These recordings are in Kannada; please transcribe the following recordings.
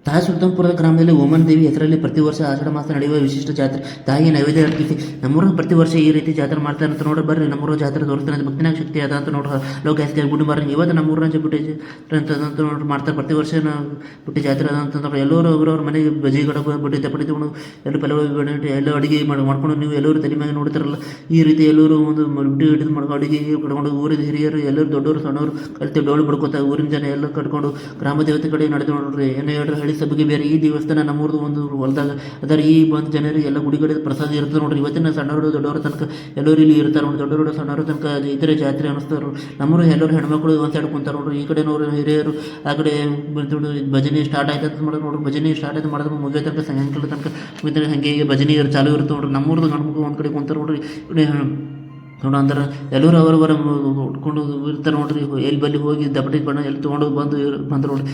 ತಾಯಿ ಸುಲ್ತಾನ್ಪುರದ ಗ್ರಾಮದಲ್ಲಿ ಓಮನ ದೇವಿ ಹೆಸರಲ್ಲಿ ಪ್ರತಿ ವರ್ಷ ಆಷಾಢ ಮಾಸ ನಡೆಯುವ ವಿಶಿಷ್ಟ ಜಾತ್ರೆ. ತಾಯಿಗೆ ನೈವೇದ್ಯ ಅರ್ಪಿಸಿ ನಮ್ಮೂರಲ್ಲಿ ಪ್ರತಿ ವರ್ಷ ಈ ರೀತಿ ಜಾತ್ರೆ ಮಾಡ್ತಾರೆ ಅಂತ ನೋಡ್ರಿ. ಬರ್ರಿ ನಮ್ಮೂರ ಜಾತ್ರೆ ತೋರಿಸ್ತಾನೆ ಭಕ್ತಿನಾಗ ಶಕ್ತಿ ಅದ ಅಂತ ನೋಡ್ರಿ. ಲೋಕ ಜಾಸ್ತಿ ಗುಡಿ ಮಾರ ಇವತ್ತು ನಮ್ಮೂರಿನ ಬುಟ್ಟಿ ಅಂತ ನೋಡ್ರಿ ಮಾಡ್ತಾರೆ. ಪ್ರತಿ ವರ್ಷ ಬುಟ್ಟಿ ಜಾತ್ರೆ ಅದ ಅಂತ ನೋಡ್ರಿ. ಎಲ್ಲರೂ ಒಬ್ಬರವ್ರ ಮನೆಗೆ ಬಜಿ ಕಡಗ ಬುಟ್ಟಿ ತಪ್ಪಡಿ ತಗೊಂಡು ಎಲ್ಲ ಪಲವ ಎಲ್ಲ ಅಡುಗೆ ಮಾಡ್ಕೊಂಡು ನೀವು ಎಲ್ಲರೂ ತಲೆ ಮ್ಯಾಗೆ ನೋಡ್ತಾರಲ್ಲ ಈ ರೀತಿ ಎಲ್ಲರೂ ಒಂದು ಬುಟ್ಟಿ ಹಿಡಿದು ಮಾಡ್ಕೊಂಡು ಅಡುಗೆ ಕಟ್ಕೊಂಡು ಊರಿನ ಹಿರಿಯರು ಎಲ್ಲರೂ ದೊಡ್ಡವರು ಸಣ್ಣವರು ಕಲಿತು ಡೋಳು ಬಿಡ್ಕೋತ ಊರಿನ ಜನ ಎಲ್ಲ ಕಟ್ಕೊಂಡು ಗ್ರಾಮ ದೇವತೆ ಕಡೆ ನಡೆದು ನೋಡ್ರಿ. ಏನು ಹೇಳ್ರಿ ಹಳ್ಳಿ ಸಭೆಗೆ ಬೇರೆ ಈ ದೇವಸ್ಥಾನ ನಮ್ಮೂರ್ದು ಒಂದು ಹೊಲದಾಗ ಅದರ ಈ ಬಂದು ಜನರಿಗೆ ಎಲ್ಲ ಗುಡಿ ಕಡೆ ಪ್ರಸಾದ ಇರ್ತದೆ ನೋಡ್ರಿ. ಇವತ್ತಿನ ಸಣ್ಣವರು ದೊಡ್ಡವರ ತನಕ ಎಲ್ಲರೂ ಇಲ್ಲಿ ಇರ್ತಾರೆ ನೋಡ್ರಿ. ದೊಡ್ಡವರು ಸಣ್ಣವರು ತನಕ ಇತರೆ ಜಾತ್ರೆ ಅನಿಸ್ತಾರೆ. ನಮ್ಮೂರು ಎಲ್ಲರೂ ಹೆಣ್ಮಕ್ಳು ಒಂದು ಸೈಡ್ ಕುಂತಾರೆ ನೋಡ್ರಿ. ಈ ಕಡೆನವರು ಹಿರಿಯರು ಆ ಕಡೆ ಭಜನೆ ಸ್ಟಾರ್ಟ್ ಆಯ್ತು ಅಂತ ಮಾಡೋದು ನೋಡ್ರಿ. ಭಜನೆ ಸ್ಟಾರ್ಟ್ ಆಯ್ತು ಮಾಡಿದ್ರೆ ಮುಗಿಯೋ ತನಕ ಸಾಯಂಕಾಲ ತನಕ ಮುಗಿದ್ರೆ ಹಾಗೆ ಭಜನೆ ಚಾಲು ಇರುತ್ತೆ ನೋಡ್ರಿ. ನಮ್ಮೂರ್ದು ಗಂಡು ಒಂದು ಕಡೆ ಕುಂತಾರೆ ನೋಡ್ರಿ. ನೋಡು ಅಂದ್ರೆ ಎಲ್ಲರೂ ಅವರವರ ಉಟ್ಕೊಂಡು ಇರ್ತಾರೆ ನೋಡ್ರಿ. ಎಲ್ಲಿ ಬಲ್ಲಿ ಹೋಗಿ ದಪ್ಪಟಿ ಬಣ್ಣ ಎಲ್ಲಿ ತೊಗೊಂಡು ಬಂದು ನೋಡ್ರಿ.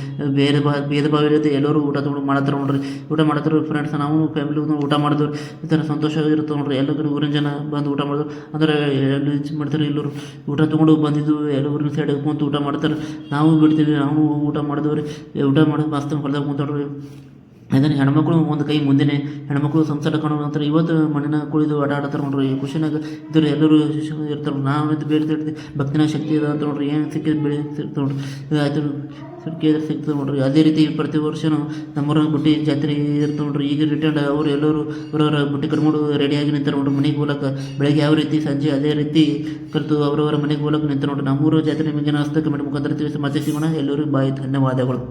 ಭೇದ ಭಾವ ಇರುತ್ತೆ. ಎಲ್ಲರೂ ಊಟ ತೊಗೊಂಡು ಮಾಡತ್ತಾರೆ ನೋಡ್ರಿ. ಊಟ ಮಾಡತ್ತಾರೆ ಫ್ರೆಂಡ್ಸ್ ನಾವು ಫ್ಯಾಮಿಲಿ ಊಟ ಮಾಡಿದ್ರು ಈ ಥರ ಸಂತೋಷ ಇರುತ್ತೆ ನೋಡ್ರಿ. ಎಲ್ಲ ಕಡೆ ಊರಿನ ಜನ ಬಂದು ಊಟ ಮಾಡಿದ್ರು ಅಂದ್ರೆ ಎಲ್ಲಿ ಮಾಡ್ತಾರೆ ಎಲ್ಲರೂ ಊಟ ತೊಗೊಂಡು ಬಂದಿದ್ದು ಎಲ್ಲ ಊರಿನ ಸೈಡ್ ಕುಂತು ಊಟ ಮಾಡ್ತಾರೆ. ನಾವು ಬಿಡ್ತೀವಿ ನಾವು ಊಟ ಮಾಡಿದವ್ರಿ. ಊಟ ಮಾಡೋದು ಮಸ್ತ್ ಹೊಡೆದಾಗ ಕುಂತಾಡ್ರಿ. ಅದನ್ನು ಹೆಣ್ಮಕ್ಳು ಒಂದು ಕೈ ಮುಂದೆನೇ ಹೆಣ್ಮಕ್ಳು ಸಂಸಾರ ಕಾಣೋ ನಂತರ ಇವತ್ತು ಮಣ್ಣಿನ ಕುಳಿದು ಆಟ ಆಡ್ತಾರೆ ನೋಡ್ರಿ. ಖುಷಿನಾಗ ಇದ್ರು ಎಲ್ಲರೂ ಇರ್ತಾರೆ. ನಾವು ಬೇರೆ ತಿಳ್ದು ಭಕ್ತಿನ ಶಕ್ತಿ ಇದೆ ಅಂತ ನೋಡ್ರಿ. ಏನು ಸಿಕ್ಕಿದ ಬೆಳೆ ಸಿಗ್ತದೆ ನೋಡ್ರಿ. ಇದಾಯ್ತು ಸಿಕ್ಕಿದ್ರೆ ಸಿಗ್ತದೆ ನೋಡ್ರಿ. ಅದೇ ರೀತಿ ಪ್ರತಿ ವರ್ಷವೂ ನಮ್ಮೂರ ಬುಟ್ಟಿ ಜಾತ್ರೆ ಇರ್ತದೆ ನೋಡ್ರಿ. ಈಗ ರಿಟರ್ನ್ ಅವರು ಎಲ್ಲರೂ ಅವರವರ ಬುಟ್ಟಿ ಕರ್ಕೊಂಡು ರೆಡಿಯಾಗಿ ನಿಂತಾರೆ ನೋಡ್ರಿ. ಮನೆಗೆ ಹೋಲಕ್ಕೆ ಬೆಳಗ್ಗೆ ಯಾವ ರೀತಿ ಸಂಜೆ ಅದೇ ರೀತಿ ಕಲಿತು ಅವರವರ ಮನೆಗೆ ಹೋಲಕ್ಕೆ ನಿಂತಾರೆ ನೋಡ್ರಿ. ನಮ್ಮೂರ ಜಾತ್ರೆ ನಿಮಗೆ ಅನಿಸ್ತದೆ ಕಮೆಂಟ್ ಮುಖಾಂತರ ತಿಳಿಸಿ ಮತ್ತೆ ಸಿಗೋಣ. ಎಲ್ಲರೂ ಬಾಯಿ ಧನ್ಯವಾದಗಳು.